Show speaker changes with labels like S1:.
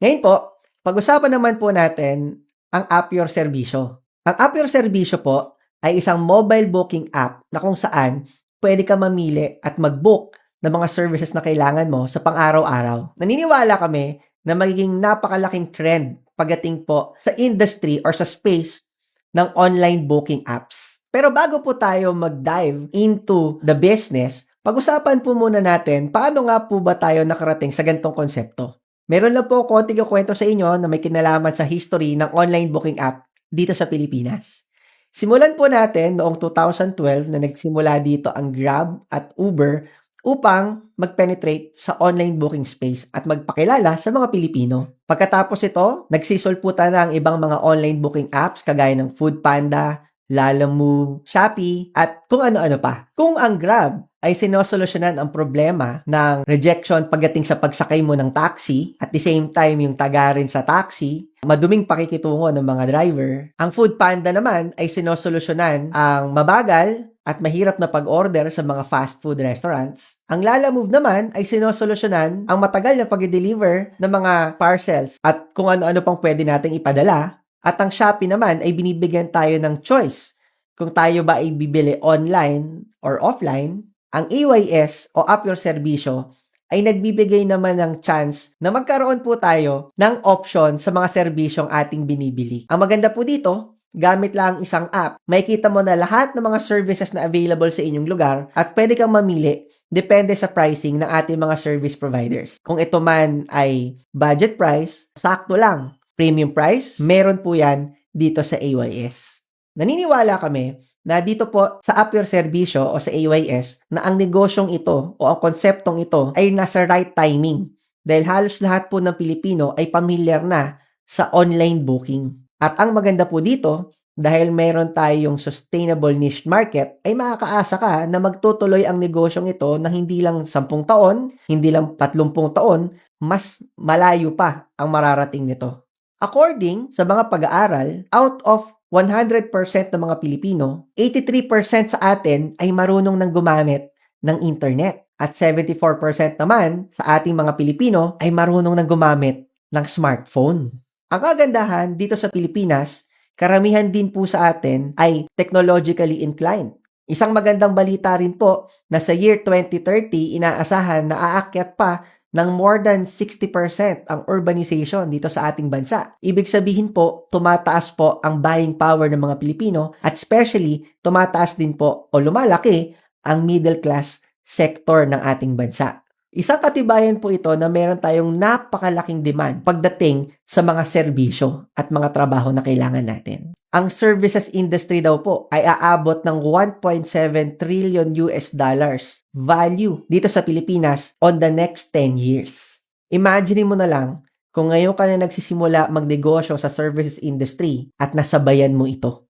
S1: Ngayon po, pag-usapan naman po natin ang App Your Serbisyo. Ang App Your Serbisyo po ay isang mobile booking app na kung saan pwede ka mamili at mag-book ng mga services na kailangan mo sa pang-araw-araw. Naniniwala kami na magiging napakalaking trend pagdating po sa industry or sa space ng online booking apps. Pero bago po tayo mag-dive into the business, pag-usapan po muna natin paano nga po ba tayo nakarating sa ganitong konsepto. Meron lang po konting kukwento sa inyo na may kinalaman sa history ng online booking app dito sa Pilipinas. Simulan po natin noong 2012 na nagsimula dito ang Grab at Uber upang mag-penetrate sa online booking space at magpakilala sa mga Pilipino. Pagkatapos ito, nagsisulputan na ang ibang mga online booking apps kagaya ng Foodpanda, Lalamove, Shopee, at kung ano-ano pa. Kung ang Grab ay sinosolusyonan ang problema ng rejection pagdating sa pagsakay mo ng taxi, at the same time yung tagarin sa taxi, maduming pakikitungo ng mga driver, ang Foodpanda naman ay sinosolusyonan ang mabagal at mahirap na pag-order sa mga fast food restaurants. Ang Lalamove naman ay sinosolusyonan ang matagal na pag-deliver ng mga parcels at kung ano-ano pang pwede nating ipadala. At ang Shopee naman ay binibigyan tayo ng choice kung tayo ba ay bibili online or offline. Ang AYS o App Your Serbisyo ay nagbibigay naman ng chance na magkaroon po tayo ng option sa mga serbisyong ating binibili. Ang maganda po dito, gamit lang isang app, makikita mo na lahat ng mga services na available sa inyong lugar at pwede kang mamili depende sa pricing ng ating mga service providers. Kung ito man ay budget price, sakto lang. Premium price, meron po yan dito sa AYS. Naniniwala kami na dito po sa App Your Serbisyo o sa AYS na ang negosyong ito o ang konseptong ito ay nasa right timing dahil halos lahat po ng Pilipino ay pamilyar na sa online booking. At ang maganda po dito, dahil meron tayong sustainable niche market, ay makakaasa ka na magtutuloy ang negosyong ito na hindi lang 10 taon, hindi lang 30 taon, mas malayo pa ang mararating nito. According sa mga pag-aaral, out of 100% ng mga Pilipino, 83% sa atin ay marunong nang gumamit ng internet at 74% naman sa ating mga Pilipino ay marunong nang gumamit ng smartphone. Ang kagandahan dito sa Pilipinas, karamihan din po sa atin ay technologically inclined. Isang magandang balita rin po na sa year 2030, inaasahan na aakyat pa ng more than 60% ang urbanization dito sa ating bansa. Ibig sabihin po, tumataas po ang buying power ng mga Pilipino at especially tumataas din po o lumalaki ang middle class sector ng ating bansa. Isang katibayan po ito na meron tayong napakalaking demand pagdating sa mga serbisyo at mga trabaho na kailangan natin. Ang services industry daw po ay aabot ng 1.7 trillion US dollars value dito sa Pilipinas on the next 10 years. Imagine mo na lang kung ngayon ka na nagsisimula magnegosyo sa services industry at nasabayan mo ito.